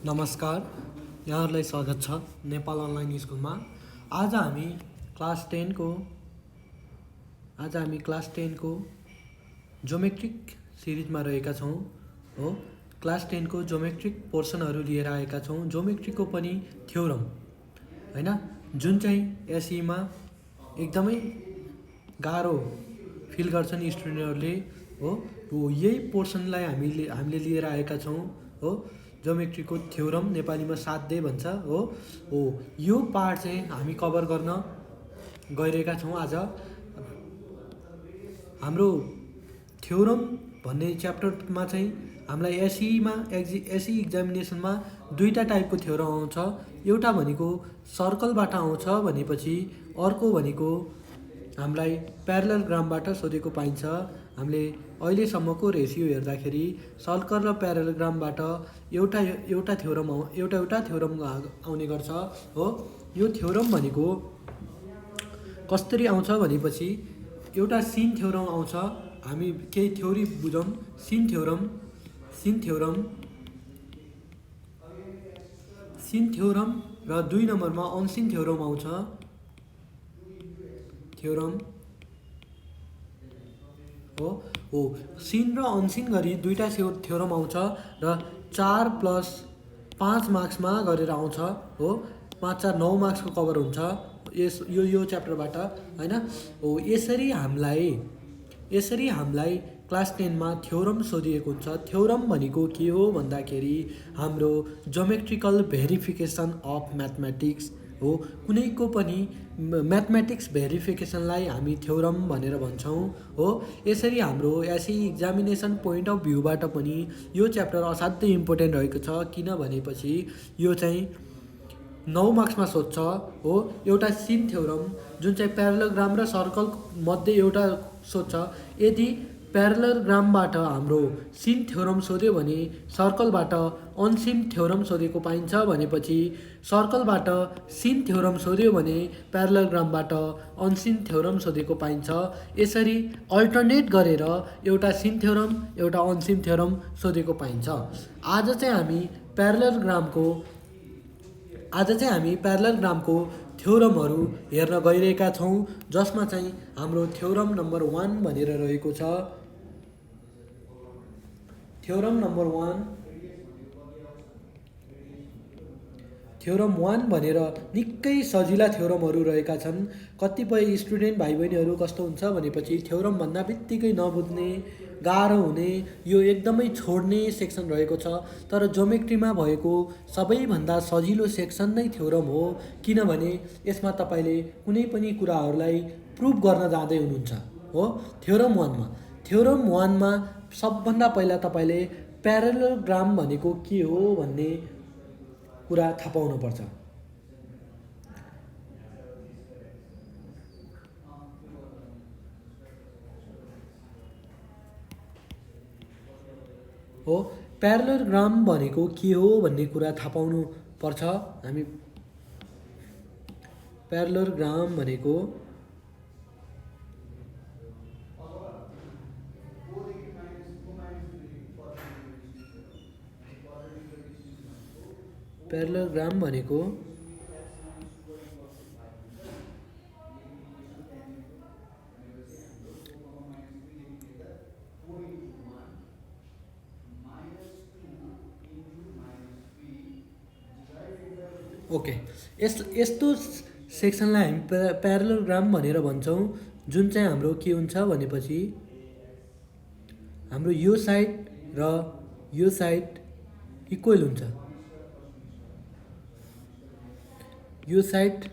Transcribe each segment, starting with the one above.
नमस्कार, यहाँहरूलाई स्वागत छ नेपाल अनलाइन स्कुलमा। आज हामी क्लास 10 को ज्योमेट्रिक सिरिजमा रहेका छौँ हो। क्लास 10 को ज्योमेट्रिक पोर्सनहरू लिएर आएका छौँ। ज्योमेट्रीको पनि थ्योरम हैन, जुन चाहिँ एसईमा एकदमै गाह्रो फिल गर्छन् स्टुडेन्टहरूले हो यही पोर्सनलाई हामीले लिएर आएका छौँ हो। ज्योमेट्रीको थ्योरम नेपालीमा साध्य भन्छ हो यो पार्ट चाहिँ हामी कभर गर्न गइरहेका छौँ। आज हाम्रो थ्योरम भन्ने च्याप्टरमा चाहिँ हामीलाई एसई एक्जामिनेसनमा दुईटा टाइपको थ्योरम आउँछ। एउटा भनेको सर्कलबाट आउँछ भनेपछि अर्को भनेको हामीलाई प्यारललग्रामबाट सोधेको पाइन्छ। हामीले अहिलेसम्मको रेसियो हेर्दाखेरि सर्कल र प्यारललग्रामबाट एउटा थ्योरम आउने गर्छ हो। यो थ्योरम भनेको कसरी आउँछ भनेपछि एउटा सिन थ्योरम आउँछ। हामी केही थ्योरी बुझौँ। सिन थ्योरम र 2 नम्बरमा अनसिन थ्योरम आउँछ। थ्योरम हो सिन र अनसिन गरी दुईटा थ्योरम आउँछ र 4 + 5 मार्क्समा गरेर आउँछ हो। 5 4 9 मार्क्सको कभर हुन्छ यो च्याप्टरबाट हैन हो। यसरी हामीलाई क्लास 10 मा थ्योरम सोधिएको हुन्छ। थ्योरम भनेको के हो भन्दाखेरि हाम्रो ज्योमेट्रिकल भेरिफिकेसन अफ म्याथमेटिक्स हो। कुनैको पनि म्याथमेटिक्स भेरिफिकेसनलाई हामी थ्योरम भनेर भन्छौँ हो। यसरी हाम्रो एसई एक्जामिनेसन पोइन्ट अफ भ्यूबाट पनि यो च्याप्टर असाध्यै इम्पोर्टेन्ट रहेको छ। किनभनेपछि यो चाहिँ 9 मार्क्समा सोध्छ हो। एउटा सिन थ्योरम जुन चाहिँ प्यारललग्राम र सर्कल मध्ये एउटा सोध्छ। यदि प्यारललग्रामबाट हाम्रो सिन थ्योरम सोध्यो भने सर्कलबाट अनसिन थ्योरम सोधेको पाइन्छ भनेपछि सर्कलबाट सिन थ्योरम सोध्यो भने प्यारललग्रामबाट अनसिन थ्योरम सोधेको पाइन्छ। यसरी अल्टरनेट गरेर एउटा सिन थ्योरम एउटा अनसिन थ्योरम सोधेको पाइन्छ। आज चाहिँ हामी प्यारललग्रामको थ्योरमहरू हेर्न गइरहेका छौँ, जसमा चाहिँ हाम्रो थ्योरम नम्बर 1 भनेर रहेको छ। थ्योरम 1 भनेर निकै सजिला थ्योरमहरू रहेका छन्। कतिपय स्टुडेन्ट भाइ बहिनीहरू कस्तो हुन्छ भनेपछि थ्योरम भन्दा बित्तिकै नबुझ्ने, गाह्रो हुने, यो एकदमै छोड्ने सेक्सन रहेको छ। तर ज्योमेट्रीमा भएको सबैभन्दा सजिलो सेक्सन नै थ्योरम हो। किनभने यसमा तपाईँले कुनै पनि कुराहरूलाई प्रुभ गर्न जाँदै हुनुहुन्छ हो। थ्योरम 1 मा सबभन्दा पहिला तपाईँले प्यारललग्राम भनेको के हो भन्ने कुरा थाहा पाउनुपर्छ हो। प्यारललग्राम भनेको के हो भन्ने कुरा थाहा पाउनु पर्छ। हामी प्यारललग्राम भनेको ओके, यस्तो सेक्सनलाई हामी प्यारललग्राम भनेर भन्छौँ। जुन चाहिँ हाम्रो के हुन्छ भनेपछि हाम्रो यो साइड र यो साइड इक्वल हुन्छ। यो साइड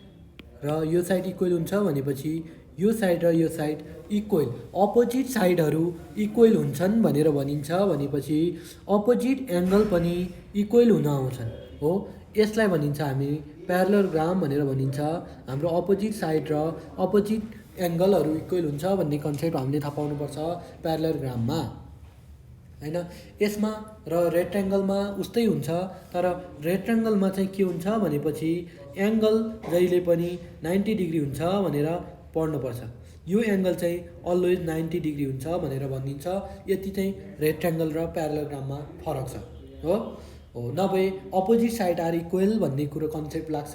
र यो साइड इक्वल हुन्छ भनेपछि यो साइड र यो साइड इक्वल, अपोजिट साइडहरू इक्वल हुन्छन् भनेर भनिन्छ। भनेपछि अपोजिट एङ्गल पनि इक्वल हुन आउँछन् हो। यसलाई भनिन्छ हामी प्यारललग्राम भनेर भनिन्छ। हाम्रो अपोजिट साइड र अपोजिट एङ्गलहरू इक्वल हुन्छ भन्ने कन्सेप्ट हामीले थाहा पाउनुपर्छ प्यारललग्राममा हैन। यसमा र रेक्ट्याङ्गलमा उस्तै हुन्छ। तर रेक्ट्याङ्गलमा चाहिँ के हुन्छ भनेपछि एङ्गल जहिले पनि 90 डिग्री हुन्छ भनेर पढ्नुपर्छ। यो एङ्गल चाहिँ अलवेज 90 डिग्री हुन्छ भनेर भनिन्छ। यति चाहिँ रेक्ट्याङ्गल र प्यारललग्राममा फरक छ हो। हो, नभए अपोजिट साइड आर इक्वल भन्ने कुरो कन्सेप्ट लाग्छ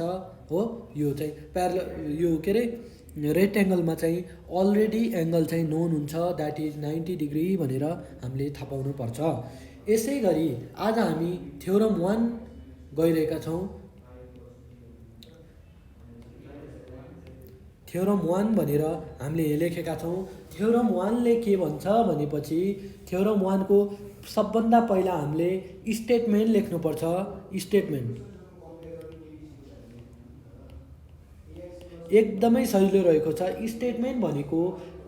हो। यो चाहिँ यो के अरे रेक्टेङ्गलमा चाहिँ अलरेडी एङ्गल चाहिँ नोन हुन्छ, द्याट इज 90 डिग्री भनेर हामीले थाहा पाउनुपर्छ। यसै गरी आज हामी थ्योरम 1 गइरहेका छौँ। थ्योरम 1 भनेर हामीले लेखेका छौँ। थ्योरम 1ले के भन्छ भनेपछि थ्योरम 1 को सबभन्दा पहिला हामीले स्टेटमेन्ट लेख्नुपर्छ। स्टेटमेन्ट एकदमै सजिलो रहेको छ। स्टेटमेन्ट भनेको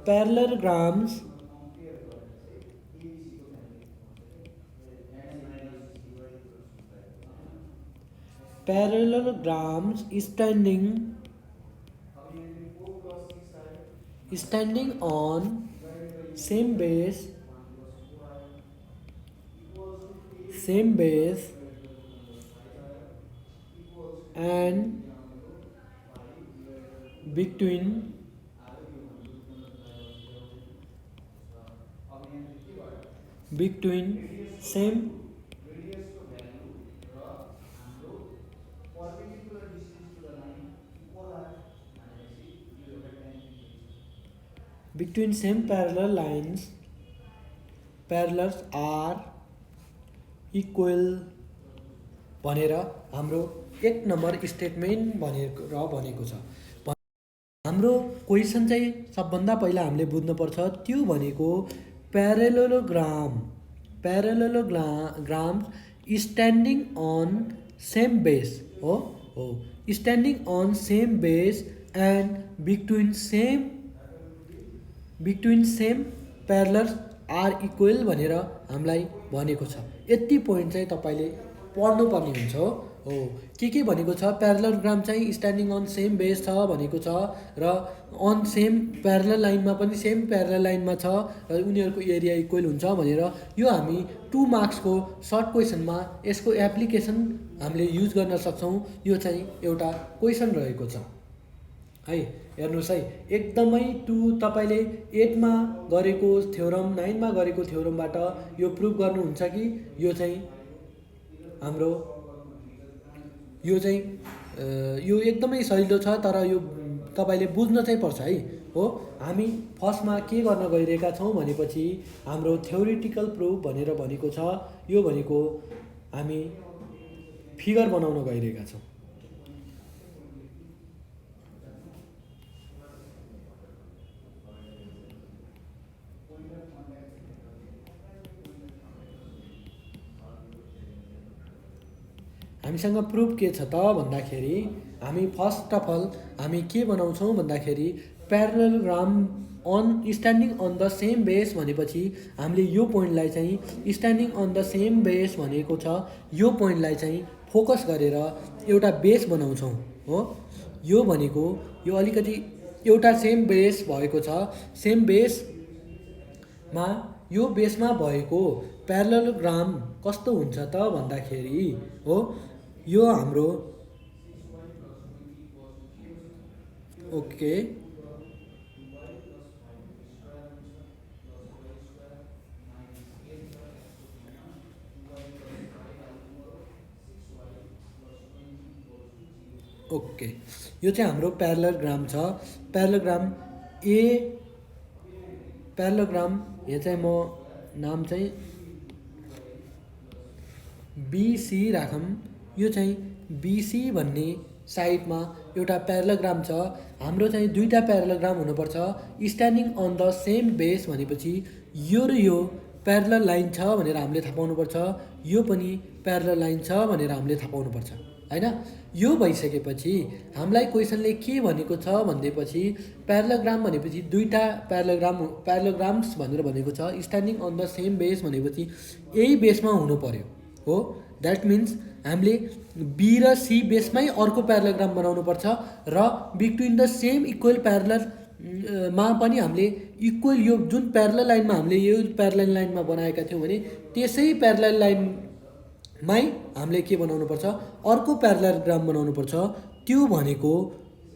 प्यारललोग्राम्स standing on same base and between same parallel lines, parallels are equal भनेर हाम्रो 1 नम्बर स्टेटमेन्ट भनेको छ। हाम्रो क्वेसन चाहिँ सबभन्दा पहिला हामीले बुझ्नुपर्छ त्यो भनेको parallelogram standing on same base हो। Standing on same base and between same parallels are equal भनेर हामीलाई भनेको छ। यति पोइन्ट चाहिँ तपाईँले पढ्नुपर्ने हुन्छ हो। के भनेको छ, प्यारलोग्राम चाहिँ स्ट्यान्डिङ अन सेम बेस छ भनेको छ र अन सेम प्यारलल लाइनमा पनि सेम प्यारलल लाइनमा छ र उनीहरूको एरिया इक्वल हुन्छ भनेर यो हामी 2 मार्क्सको सर्ट क्वेसनमा यसको एप्लिकेसन हामीले युज गर्न सक्छौँ। यो चाहिँ एउटा क्वेसन रहेको छ है। हेर्नुहोस् है, एकदमै तपाईँले 8 मा गरेको थ्योरम 9 मा गरेको थ्योरमबाट यो प्रुभ गर्नुहुन्छ कि यो चाहिँ हाम्रो यो एकदमै सजिलो छ, तर यो तपाईँले बुझ्न चाहिँ पर्छ है हो। हामी फर्स्टमा के गर्न गइरहेका छौँ भनेपछि हाम्रो थ्योरिटिकल प्रुफ भनेर भनेको छ। यो भनेको हामी फिगर बनाउन गइरहेका छौँ। हामीसँग प्रुफ के छ त भन्दाखेरि हामी फर्स्ट अफ अल हामी के बनाउँछौँ भन्दाखेरि parallelogram standing on the same base भनेपछि हामीले यो पोइन्टलाई चाहिँ standing on the same base भनेको छ। यो पोइन्टलाई चाहिँ फोकस गरेर एउटा बेस बनाउँछौँ हो। यो भनेको यो अलिकति एउटा सेम बेस भएको छ। सेम बेसमा यो बेसमा भएको प्यारलोग्राम कस्तो हुन्छ त भन्दाखेरि हो, यो हाम्रो ओके यो चाहिँ हाम्रो प्यारलोग्राम छ। प्यारलोग्राम यो चाहिँ म नाम चाहिँ बीसी राखौँ। यो चाहिँ बीसी भन्ने साइडमा एउटा प्यारलोग्राम छ। हाम्रो चाहिँ दुईटा प्यारलोग्राम हुनुपर्छ। Standing on the same base भनेपछि यो र यो प्यारलल लाइन छ भनेर हामीले थाहा पाउनुपर्छ। यो पनि प्यारलल लाइन छ भनेर हामीले थाहा पाउनुपर्छ हैन। यो भइसकेपछि हामीलाई क्वेसनले के भनेको छ भन्दैपछि प्यारलोग्राम भनेपछि दुईटा प्यारलोग्राम्स भनेर भनेको छ। Standing on the same base भनेपछि यही बेसमा हुनु पर्यो हो। द्याट मिन्स हामीले बी र सी बेसमै अर्को प्यारलोग्राम बनाउनुपर्छ र between the same equal parallel मा पनि हामीले इक्वल यो जुन प्यारलल लाइनमा हामीले यो प्यारलल लाइनमा बनाएका थियौँ भने त्यसै प्यारलल लाइनमै हामीले के बनाउनुपर्छ, अर्को प्यारलोग्राम बनाउनुपर्छ। त्यो भनेको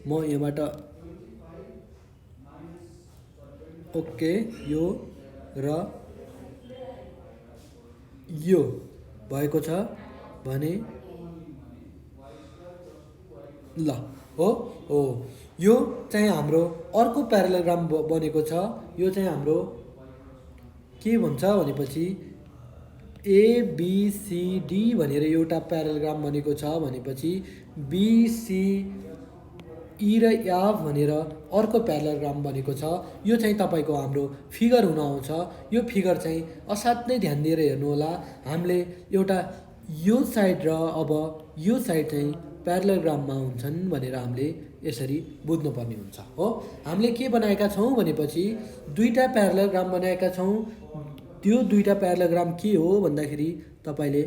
म यहाँबाट ओके यो र यो भएको छ भने ल हो हो यो चाहिँ हाम्रो अर्को प्यारालोग्राम बनेको छ। यो चाहिँ हाम्रो के भन्छ भनेपछि एबिसिडी भनेर एउटा प्यारालोग्राम बनेको छ भनेपछि बिसी ई र एफ भनेर अर्को प्यारालोग्राम बनेको छ। यो चाहिँ तपाईँको हाम्रो फिगर हुन आउँछ। यो फिगर चाहिँ असाध्यै ध्यान दिएर हेर्नुहोला। हामीले एउटा यो साइड र अब यो साइड चाहिँ प्यारालोग्राममा हुन्छन् भनेर हामीले यसरी बुझ्नुपर्ने हुन्छ हो। हामीले के बनाएका छौँ भनेपछि दुईटा प्यारालोग्राम बनाएका छौँ। त्यो दुईटा प्यारालोग्राम के हो भन्दाखेरि तपाईँले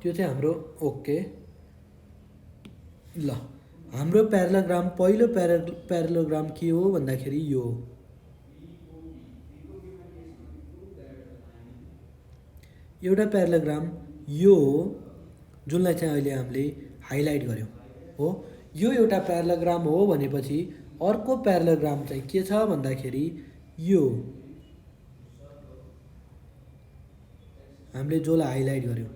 त्यो चाहिँ हाम्रो ओके ल हाम्रो प्यारालोग्राम पहिलो प्यारालोग्राम के हो भन्दाखेरि यो एउटा प्यारालोग्राम यो हो जुनलाई चाहिँ अहिले हामीले हाइलाइट गर्यौँ हो। यो एउटा प्यारालोग्राम हो भनेपछि अर्को प्यारालोग्राम चाहिँ के छ भन्दाखेरि यो हामीले जसलाई हाइलाइट गर्यौँ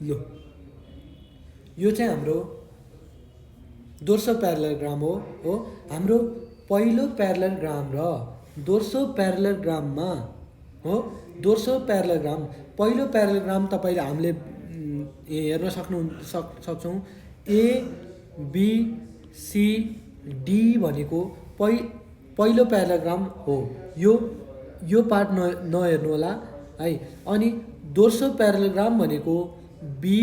लो यो चाहिँ हाम्रो दोस्रो प्यारालोग्राम हो। हाम्रो पहिलो प्यारालोग्राम र दोस्रो प्यारालोग्राममा हो दोस्रो प्यारालोग्राम पहिलो प्यारालोग्राम तपाईँले हामीले हेर्न सक्छौँ ए बी सी डी भनेको पहिलो प्यारालोग्राम हो। यो पार्ट नहेर्नु होला है। अनि दोस्रो प्यारालोग्राम भनेको बी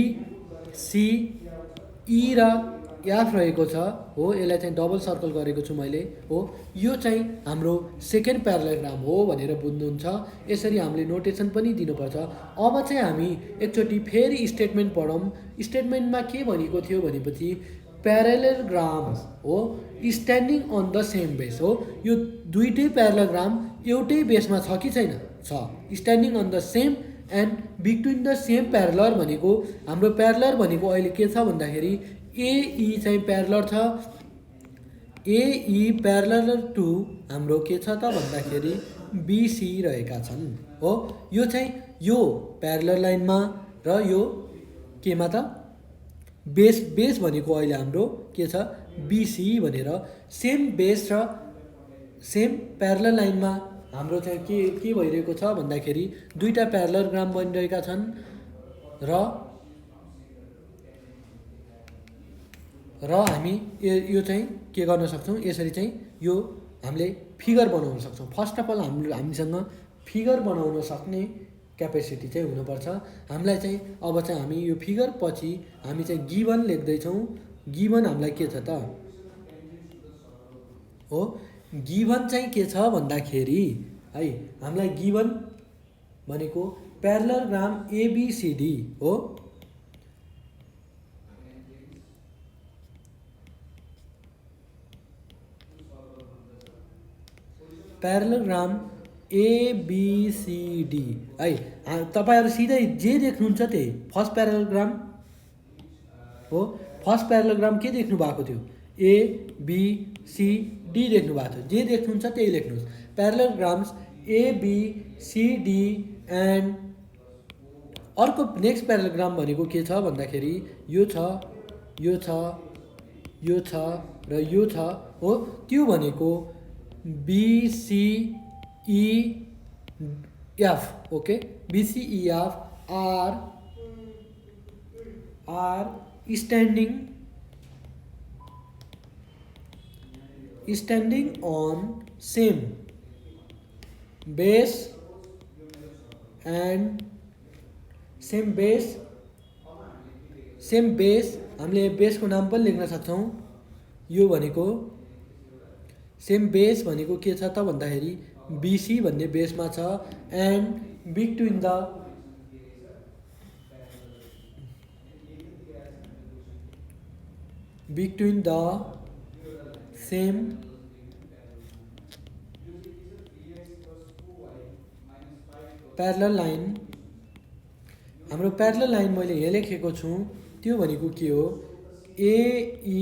सी ई र एफ रहेको छ हो। यसलाई चाहिँ डबल सर्कल गरेको छु मैले हो। यो चाहिँ हाम्रो सेकेन्ड प्यारालोग्राम हो भनेर बुझ्नुहुन्छ। यसरी हामीले नोटेसन पनि दिनुपर्छ। अब चाहिँ हामी एकचोटि फेरि स्टेटमेन्ट पढौँ। स्टेटमेन्टमा के भनेको थियो भनेपछि प्यारालोग्राम हो standing on the same base हो। यो दुईटै प्यारालोग्राम एउटै बेसमा छ कि छैन? छ। Standing on the same and between the same parallel भनेको हाम्रो प्यारलर भनेको अहिले के छ भन्दाखेरि एई चाहिँ प्यारलर छ। एई प्यारलर टु हाम्रो के छ त भन्दाखेरि बिसी रहेका छन् हो। यो चाहिँ यो प्यारलर लाइनमा र यो केमा त बेस भनेको अहिले हाम्रो के छ बिसी भनेर सेम बेस र सेम प्यारलर लाइनमा हाम्रो चाहिँ के भइरहेको छ भन्दाखेरि दुईटा प्यारालोग्राम बनिरहेका छन् र हामी यो चाहिँ के गर्न सक्छौँ यसरी चाहिँ यो हामीले फिगर बनाउन सक्छौँ। फर्स्ट अफ अल हामीसँग फिगर बनाउन सक्ने क्यापेसिटी चाहिँ हुनुपर्छ हामीलाई चाहिँ। अब चाहिँ हामी यो फिगर पछि हामी चाहिँ गिभन लेख्दैछौँ। गिभन हामीलाई के छ त हो गिभन चाहिँ के छ भन्दाखेरि है हामीलाई गिभन भनेको प्यारालोग्राम एबिसिडी हो। प्यारालोग्राम एबिसिडी है। तपाईँहरू सिधै जे देख्नुहुन्छ त्यही फर्स्ट प्यारालोग्राम हो। फर्स्ट प्यारालोग्राम के देख्नु भएको थियो ए बी सी डी देख्नु भएको थियो। जे देख्नुहुन्छ त्यही लेख्नुहोस्। प्यारालोग्राम्स एबिसिडी एन्ड अर्को नेक्स्ट प्यारालोग्राम भनेको के छ भन्दाखेरि यो छ यो छ यो छ र यो छ हो। त्यो भनेको BCEF okay BCEF are standing on same base and same base हामीले बेसको नाम पनि लेख्न सक्छौँ। यो भनेको सेम बेस भनेको के छ त भन्दाखेरि बिसी भन्ने बेसमा छ and between the same parallel line. हाम्रो प्यारलल लाइन मैले यहाँ लेखेको छु त्यो भनेको के हो एई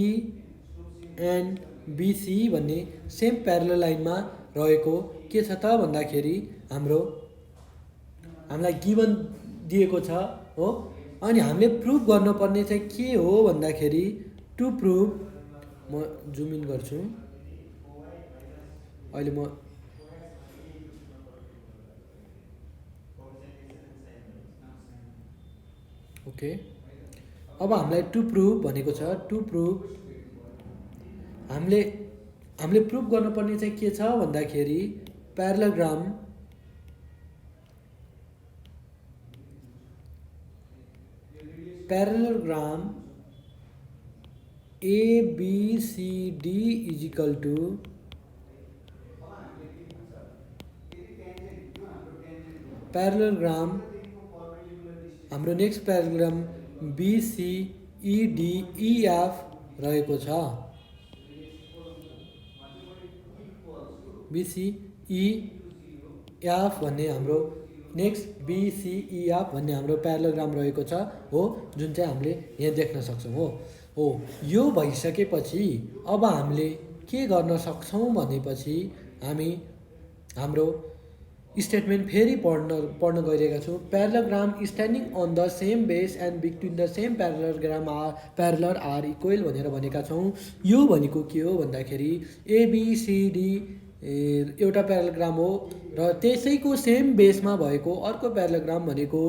एन्ड बिसी भन्ने सेम प्यारलल लाइनमा रहेको के छ त भन्दाखेरि हामीलाई गिभन दिएको छ हो। अनि हामीले प्रुभ गर्नुपर्ने चाहिँ के हो भन्दाखेरि टु प्रुभ, म जुम इन गर्छु अहिले म ओके। अब हामीलाई टु प्रुभ भनेको छ, टु प्रुभ हामीले प्रुभ गर्नुपर्ने चाहिँ के छ भन्दाखेरि parallelogram ABCD is equal to parallelogram, हाम्रो नेक्स्ट प्यारलोग्राम BCEDEF रहेको छ। BCEF भन्ने हाम्रो नेक्स्ट BCEF भन्ने हाम्रो प्यारलोग्राम रहेको छ हो, जुन चाहिँ हामीले यहाँ देख्न सक्छौँ हो। यो भइसकेपछि अब हामीले के गर्न सक्छौँ भनेपछि हामी हाम्रो स्टेटमेन्ट फेरि पढ्न गइरहेका छौँ। Parallelogram standing on the same base and between the same parallel are equal भनेर भनेका छौँ। यो भनेको के हो भन्दाखेरि ABCD एउटा प्यारलोग्राम हो र त्यसैको सेम बेसमा भएको अर्को प्यारलोग्राम भनेको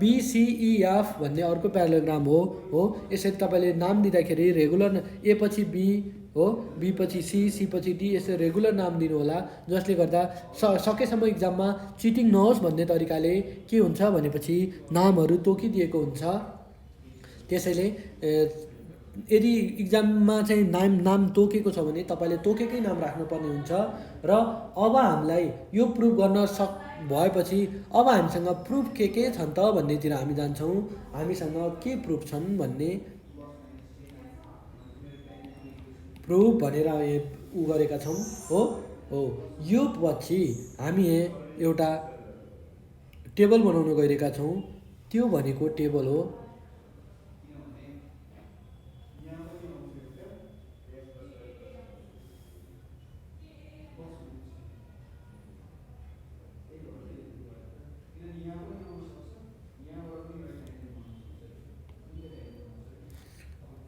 BCEF भन्ने अर्को प्यारलोग्राम हो। यसरी तपाईँले नाम दिँदाखेरि रेगुलर ए पछि बी हो, बी पछि सी, सी पछि डी, यसरी रेगुलर नाम दिनु होला, जसले गर्दा सकेसम्म इक्जाममा चिटिङ नहोस् भन्ने तरिकाले के हुन्छ भनेपछि नामहरू तोकिदिएको हुन्छ। त्यसैले यदि इक्जाममा चाहिँ नाम तोकेको छ भने तपाईँले तोकेकै नाम राख्नुपर्ने हुन्छ। र अब हामीलाई यो प्रुभ गर्न भएपछि अब हामीसँग प्रुफ के छन् त भन्नेतिर हामी जान्छौँ। हामीसँग के प्रुफ छन् भन्ने प्रुफ भनेर उ गरेका छौँ हो। यो पछि हामी एउटा टेबल बनाउन गइरहेका छौँ, त्यो भनेको टेबल हो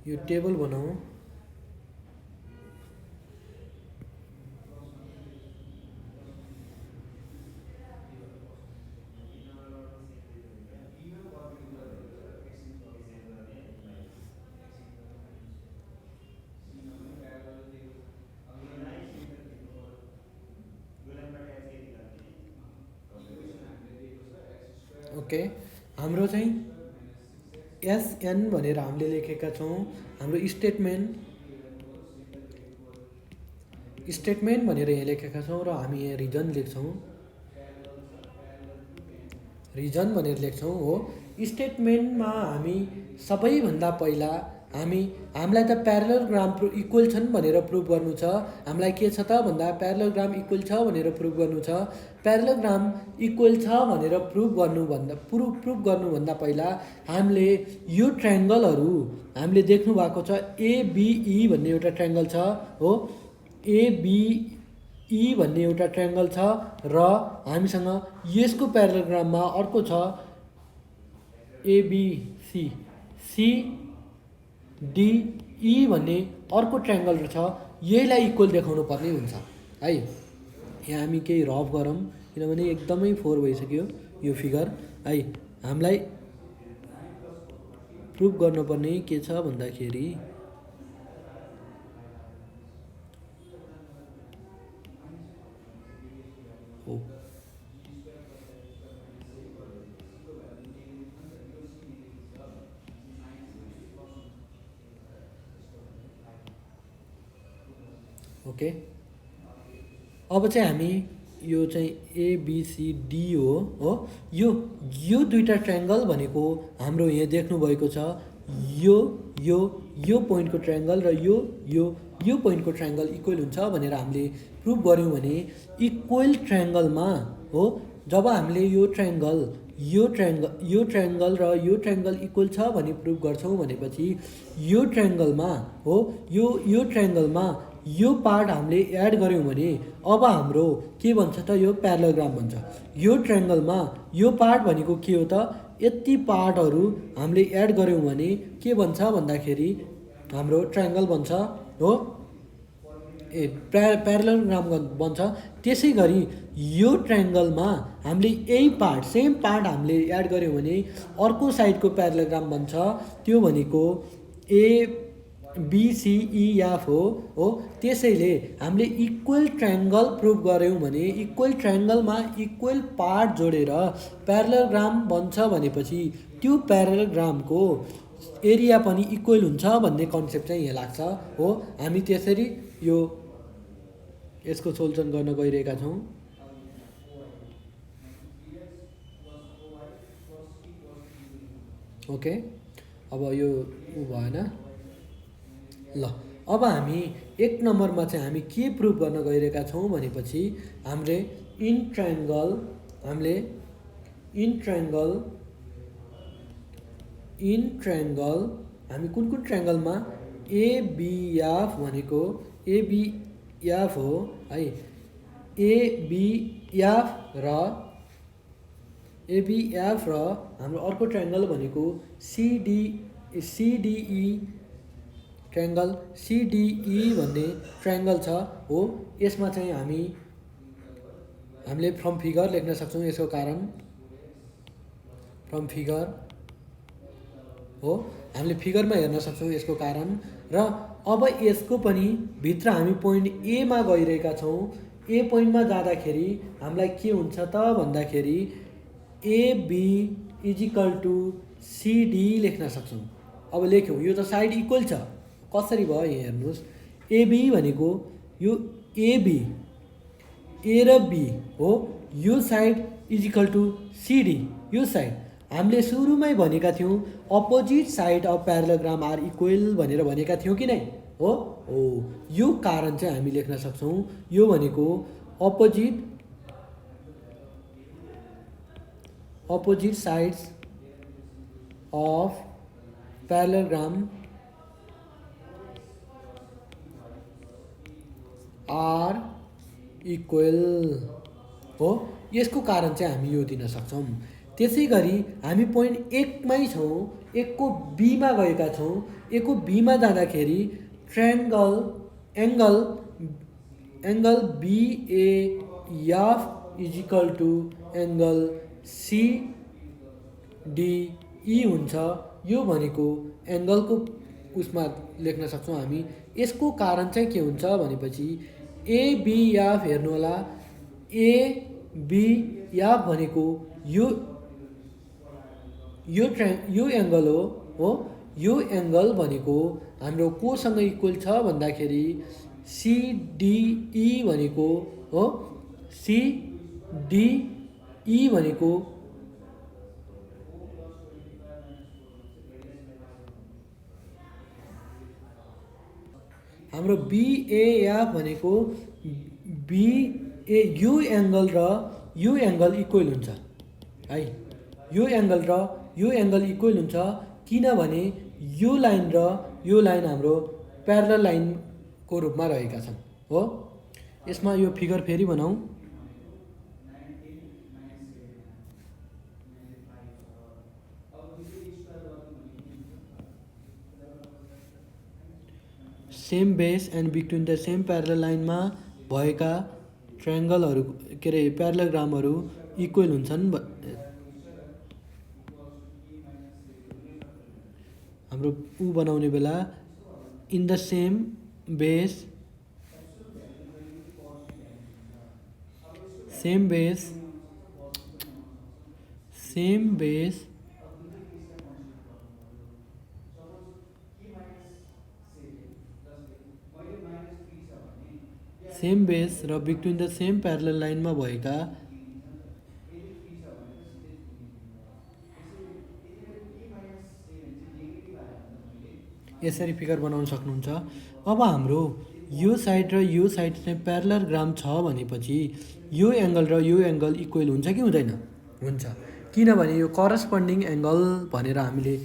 यो टेबल बनाऊ। ओके, हाम्रो चाहिँ SN भनेर हामीले लेखेका छौँ। हाम्रो स्टेटमेन्ट भनेर यहाँ लेखेका छौँ र हामी यहाँ रिजन लेख्छौँ, रिजन भनेर लेख्छौँ हो। स्टेटमेन्टमा हामी सबैभन्दा पहिला हामीलाई त प्यारलोग्राम इक्वल छन् भनेर प्रुभ गर्नु छ। हामीलाई के छ त भन्दा प्यारलोग्राम इक्वल छ भनेर प्रुभ गर्नु छ। प्यारलोग्राम इक्वल छ भनेर प्रुभ गर्नुभन्दा पहिला हामीले यो ट्रायङ्गलहरू हामीले देख्नु भएको छ। ABE भन्ने एउटा ट्रायङ्गल छ हो, ABE भन्ने एउटा ट्रायङ्गल छ र हामीसँग यसको प्यारलोग्राममा अर्को छ ABCDE भन्ने अर्को ट्रायङ्गल छ। यहीलाई इक्वल देखाउनु पर्ने हुन्छ है। यहाँ हामी केही रफ गरौँ किनभने एकदमै फोर भइसक्यो यो फिगर है। हामीलाई प्रुभ गर्नुपर्ने के छ भन्दाखेरि ओके। अब चाहिँ हामी यो चाहिँ ABCD हो। यो दुईटा ट्रायङ्गल भनेको हाम्रो यहाँ देख्नुभएको छ। यो पोइन्टको ट्रायङ्गल र यो पोइन्टको ट्रायङ्गल इक्वल हुन्छ भनेर हामीले प्रुभ गऱ्यौँ भने इक्वल ट्रायङ्गलमा हो, जब हामीले यो यो ट्रायङ्गल र यो ट्रायङ्गल इक्वल छ भनी प्रुभ गर्छौँ भनेपछि यो ट्रायङ्गलमा हो यो ट्रायङ्गलमा यो पार्ट हामीले एड गऱ्यौँ भने अब हाम्रो के भन्छ त यो प्यारालोग्राम भन्छ। यो ट्रायङ्गलमा यो पार्ट भनेको के हो त यति पार्टहरू हामीले एड गऱ्यौँ भने के भन्छ भन्दाखेरि हाम्रो ट्रायङ्गल भन्छ हो प्यारालोग्राम बन्छ। त्यसै गरी यो ट्रायङ्गलमा हामीले यही पार्ट सेम पार्ट हामीले एड गऱ्यौँ भने अर्को साइडको प्यारालोग्राम बन्छ, त्यो भनेको ABCEF हो। त्यसैले हामीले इक्वल ट्रायङ्गल प्रुभ गऱ्यौँ भने इक्वल ट्रायङ्गलमा इक्वल पार्ट जोडेर प्यारालोग्राम बन्छ भनेपछि त्यो प्यारालोग्रामको एरिया पनि इक्वल हुन्छ भन्ने कन्सेप्ट चाहिँ यहाँ लाग्छ हो। हामी त्यसरी यसको सोल्युसन गर्न गइरहेका छौँ। ओके, अब यो भएन ल। अब हामी 1 नम्बरमा चाहिँ हामी के प्रुभ गर्न गइरहेका छौँ भनेपछि हामीले इन ट्रायङ्गल हामी कुन ट्रायङ्गलमा ABF भनेको ABF हो है। ABF र हाम्रो अर्को ट्रायङ्गल भनेको CDE ट्रायङ्गल CDE भन्ने ट्रायङ्गल छ हो। यसमा चाहिँ हामीले फ्रम फिगर लेख्न सक्छौँ। यसको कारण फ्रम फिगर हो, हामीले फिगरमा हेर्न सक्छौँ यसको कारण। र अब यसको पनि भित्र हामी पोइन्ट A मा गइरहेका छौँ। A पोइन्टमा जाँदाखेरि हामीलाई के हुन्छ त भन्दाखेरि AB = CD लेख्न सक्छौँ। अब लेख्यौँ, यो त साइड इक्वल छ, कसरी भयो यहाँ हेर्नुहोस्। AB भनेको यो AB A र B हो, यो साइड = CD। यो साइड हामीले सुरुमै भनेका थियौँ opposite side of parallelogram are equal भनेर भनेका थियौँ कि नै हो। यो कारण चाहिँ हामी लेख्न सक्छौँ। यो भनेको opposite sides of parallelogram are equal हो। यसको कारण चाहिँ हामी यो दिन सक्छौँ। त्यसै गरी हामी पोइन्ट 1 मै छौँ, 1 को B मा गएका छौँ। 1 को B मा जाँदाखेरि एङ्गल BAF = एङ्गल CDE हुन्छ। यो भनेको एङ्गलको उसमा लेख्न सक्छौँ हामी। यसको कारण चाहिँ के हुन्छ भनेपछि ABF हेर्नु होला, ABF भनेको यो एङ्गल हो। यो एङ्गल भनेको हाम्रो कोसँग इक्वल छ भन्दाखेरि CDE भनेको हो। CDE भनेको हाम्रो BAF भनेको यो एङ्गल र यो एङ्गल इक्वल हुन्छ है। यो एङ्गल र यो एङ्गल इक्वल हुन्छ किनभने यो लाइन र यो लाइन हाम्रो प्यारलल लाइनको रूपमा रहेका छन् हो। यसमा यो फिगर फेरि बनाऊँ। Same base and between the same parallel लाइनमा भएका ट्रायङ्गलहरू के अरे प्यारलोग्रामहरू इक्वल हुन्छन्। हाम्रो बनाउने बेला इन द सेम बेस र बिट्विन द सेम प्यारलल लाइनमा भएका यसरी फिगर बनाउन सक्नुहुन्छ। अब हाम्रो यो साइड र यो साइड चाहिँ प्यारलल ग्राम छ भनेपछि यो एङ्गल र यो एङ्गल इक्वल हुन्छ कि हुँदैन? हुन्छ। किनभने यो करस्पन्डिङ एङ्गल भनेर हामीले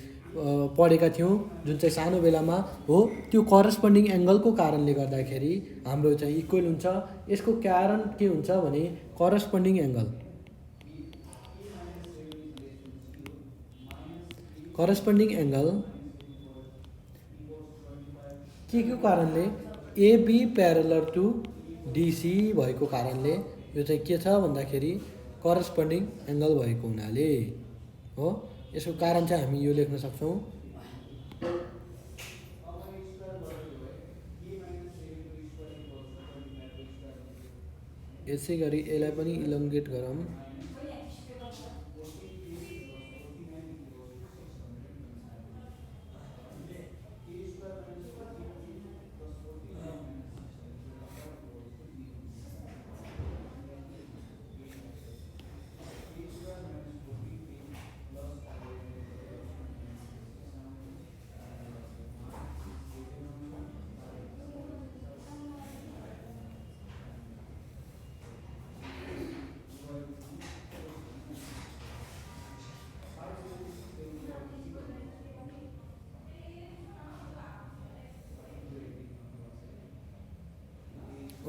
पढेका थियौँ जुन चाहिँ सानो बेलामा हो। त्यो करस्पन्डिङ एङ्गलको कारणले गर्दाखेरि हाम्रो चाहिँ इक्वल हुन्छ। यसको कारण के हुन्छ भने करस्पन्डिङ एङ्गल के को कारणले एबी प्यारलर टु डिसी भएको कारणले यो चाहिँ के छ भन्दाखेरि करस्पन्डिङ एङ्गल भएको हुनाले हो। यसको कारण चाहिँ हामी यो लेख्न सक्छौँ। यसै गरी यसलाई पनि इलोङ्गेट गरौँ।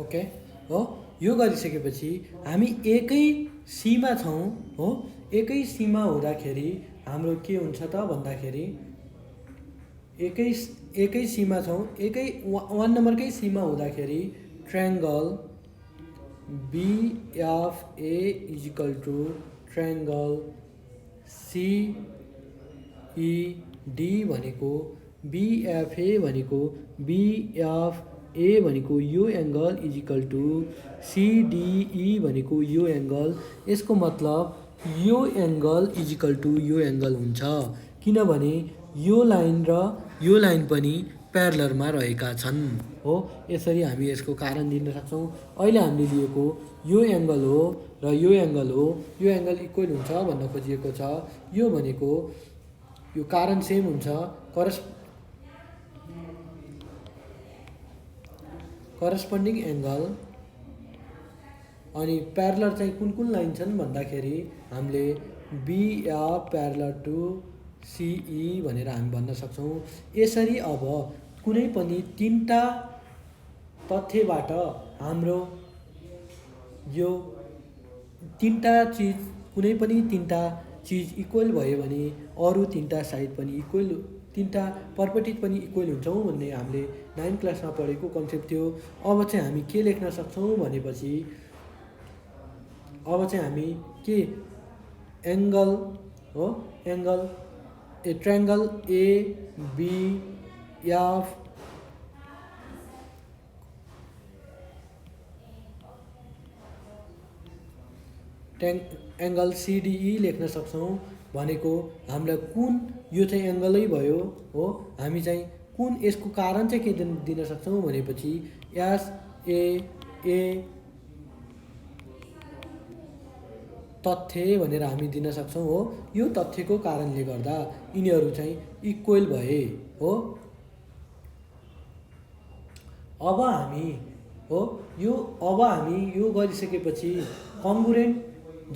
ओके हो। यो गरिसकेपछि हामी एकै सीमा छौँ हो। एकै सीमा हुँदाखेरि हाम्रो के हुन्छ त भन्दाखेरि एकै सीमा छौँ, एकै 1 नम्बरकै सीमा हुँदाखेरि triangle BFA is equal to triangle CED भनेको BFA भनेको BFA भनेको यो एङ्गल इजिकल टु CDE भनेको यो एङ्गल। यसको मतलब यो एङ्गल इजिकल टु यो एङ्गल हुन्छ किनभने यो लाइन र यो लाइन पनि प्यारलरमा रहेका छन् हो। यसरी हामी यसको कारण दिन सक्छौँ। अहिले हामीले लिएको यो एङ्गल हो र यो एङ्गल हो। यो एङ्गल इक्वल हुन्छ भन्न खोजिएको छ। यो भनेको यो कारण सेम हुन्छ। करस्पन्डिङ एङ्गल अनि प्यारलर चाहिँ कुन कुन लाइन छन् भन्दाखेरि हामीले BF प्यारलर टु CE भनेर हामी भन्न सक्छौँ। यसरी अब कुनै पनि 3टा तथ्यबाट हाम्रो यो 3टा चिज कुनै पनि 3टा चिज इक्वल भयो भने अरू 3टा साइड पनि इक्वल, 3टा पर्पेटिज पनि इक्वल हुन्छौँ भन्ने हामीले 9 क्लासमा पढेको कन्सेप्ट थियो। अब चाहिँ हामी के लेख्न सक्छौँ भनेपछि अब चाहिँ हामी के एङ्गल हो, angle triangle ABF angle CDE लेख्न सक्छौँ। भनेको हामीलाई कुन यो चाहिँ एङ्गलै भयो हो। हामी चाहिँ कुन यसको कारण चाहिँ के दिन सक्छौँ भनेपछि SAA तथ्य भनेर हामी दिन सक्छौँ हो। यो तथ्यको कारणले गर्दा यिनीहरू चाहिँ इक्वल भए हो। अब हामी यो गरिसकेपछि कङ्गुरेन्ट,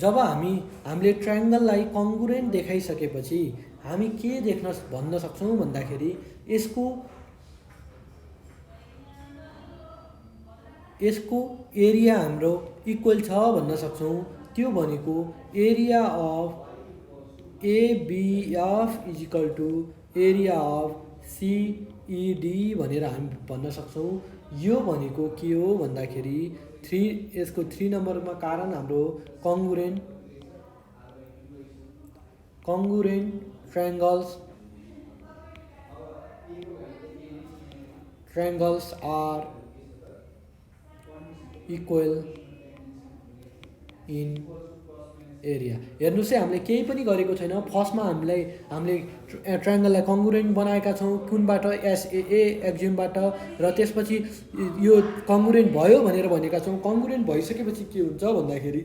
जब हामीले ट्रायङ्गललाई कङ्गुरेन्ट देखाइसकेपछि हामी के भन्न सक्छौँ भन्दाखेरि यसको एरिया हाम्रो इक्वल छ भन्न सक्छौँ। त्यो भनेको area of ABF is equal to area of CED भनेर हामी भन्न सक्छौँ। यो भनेको के हो भन्दाखेरि यसको 3 नम्बरमा कारण हाम्रो congruent ट्रायङ्गल्स are equal in area. हेर्नुहोस् है, हामीले केही पनि गरेको छैन। फर्स्टमा हामीले ट्रायङ्गललाई कङ्गुरेन्ट बनाएका छौँ कुनबाट SAA एक्जिमबाट, र त्यसपछि यो कङ्गुरेन्ट भयो भनेर भनेका छौँ। कङ्गुरेन्ट भइसकेपछि के हुन्छ भन्दाखेरि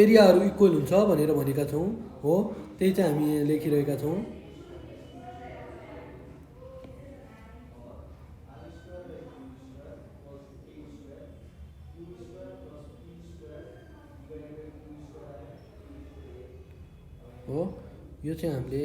एरियाहरू इक्वल हुन्छ भनेर भनेका छौँ हो। त्यही चाहिँ हामी लेखिरहेका छौँ। हो। यो चाहिँ हामीले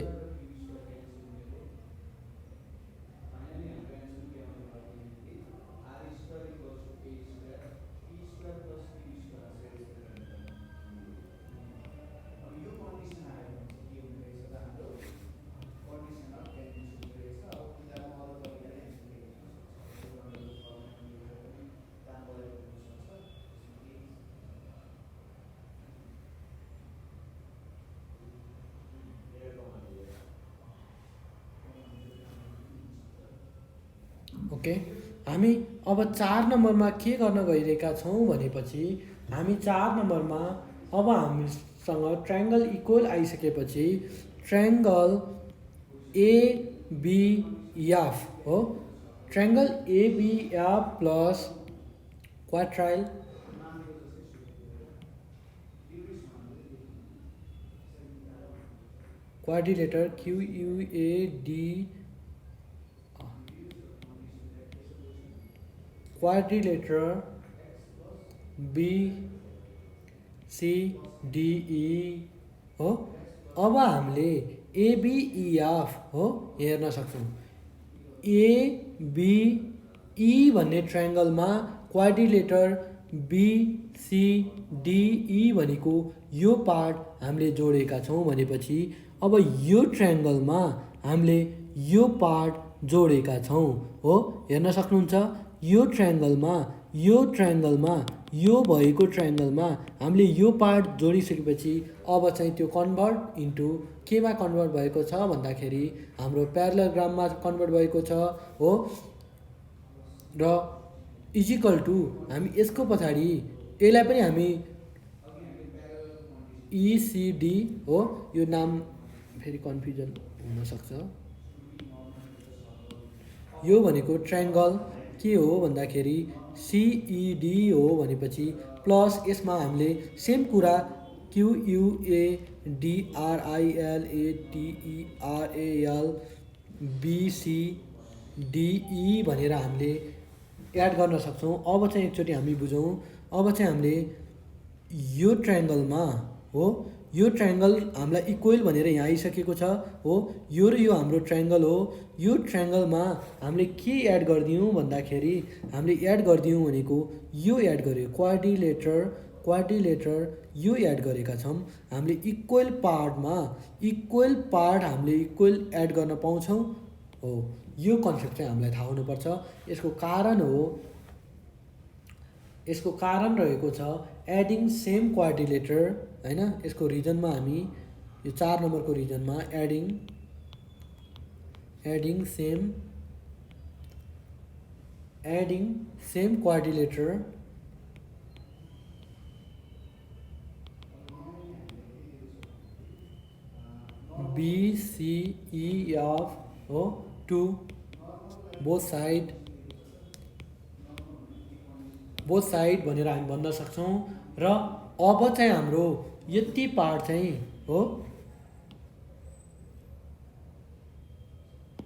ओके। हामी अब 4 नम्बरमा के गर्न गइरहेका छौँ भनेपछि हामी 4 नम्बरमा अब हामीसँग ट्रायङ्गल इक्वल आइसकेपछि ट्रायङ्गल एबिएफ हो। ट्रायङ्गल एबिएफ प्लस क्वाड्राइल क्वाड्रिलेटर क्युयुएडी क्वाड्रिलेटर BCDE हो। अब हामीले एबिइएफ हो हेर्न सक्छौँ। एबिई भन्ने ट्रायङ्गलमा क्वाड्रिलेटर BCDE भनेको यो पार्ट हामीले जोडेका छौँ भनेपछि अब यो ट्रायङ्गलमा हामीले यो पार्ट जोडेका छौँ हो। हेर्न सक्नुहुन्छ यो ट्रायङ्गलमा यो भएको ट्रायङ्गलमा हामीले यो पार्ट जोडिसकेपछि अब चाहिँ त्यो कन्भर्ट इन्टु केमा कन्भर्ट भएको छ भन्दाखेरि हाम्रो प्यारालेलोग्राममा कन्भर्ट भएको छ हो। र इजिकल टु हामी यसको पछाडि यसलाई पनि हामी इसिडी हो। यो नाम फेरि कन्फ्युजन हुनसक्छ। यो भनेको ट्रायङ्गल के हो भन्दाखेरि सिइडी हो भनेपछि प्लस यसमा हामीले सेम कुरा क्युयुएडिआरआइएलएटिइआरएल BCDE भनेर हामीले एड गर्न सक्छौँ। अब चाहिँ एकचोटि हामी बुझौँ। अब चाहिँ हामीले यो ट्रायङ्गलमा हो, यो ट्रायङ्गल हामीलाई इक्वल भनेर यहाँ आइसकेको छ हो। यो र यो हाम्रो ट्रायङ्गल हो। यो ट्रायङ्गलमा हामीले के एड गरिदियौँ भन्दाखेरि हामीले एड गरिदियौँ भनेको यो एड गर्यो क्वाड्रिलेटर यो एड गरेका छौँ। हामीले इक्वल पार्ट हामीले इक्वल एड गर्न पाउँछौँ हो। यो कन्सेप्ट चाहिँ हामीलाई थाहा हुनुपर्छ। यसको कारण रहेको छ एडिङ सेम क्वाड्रिलेटर हैन। यसको रिजनमा हामी यो 4 नम्बरको रिजनमा एडिङ सेम क्वाड्रिलेटर BCEF हो टु बोथ साइड भनेर हामी भन्न सक्छौँ। र अब चाहिँ हाम्रो यति पार्ट चाहिँ हो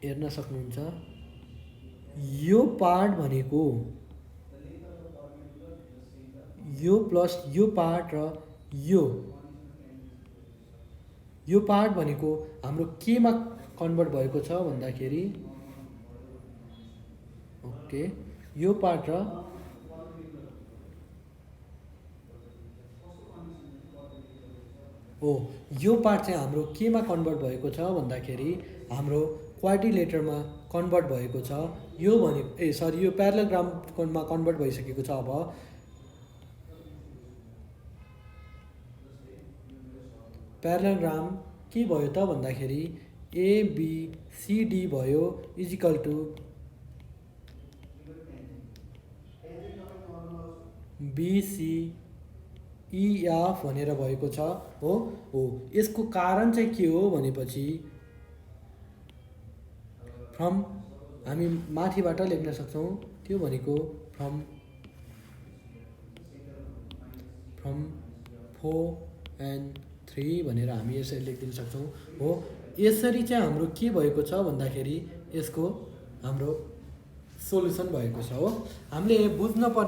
हेर्न सक्नुहुन्छ। यो पार्ट भनेको यो प्लस यो पार्ट र यो पार्ट भनेको हाम्रो केमा कन्भर्ट भएको छ भन्दाखेरि ओके यो पार्ट र यो पार्ट चाहिँ हाम्रो केमा कन्भर्ट भएको छ भन्दाखेरि हाम्रो क्वाड्रिलेटरमा कन्भर्ट भएको छ। यो भनेको यो प्यारालेलोग्राममा कन्भर्ट भइसकेको छ। अब प्यारालेलोग्राम के भयो त भन्दाखेरि एबिसिडी भयो इजिकल टु BCEF भनेर भएको छ हो। यसको कारण चाहिँ के हो भनेपछि फ्रम हामी माथिबाट लेख्न सक्छौँ। त्यो भनेको फ्रम 4 and 3 भनेर हामी यसरी लेखिदिन सक्छौँ हो। यसरी चाहिँ हाम्रो के भएको छ भन्दाखेरि यसको हाम्रो सोलुसन भएको छ हो। हामीले बुझ्न पर्ने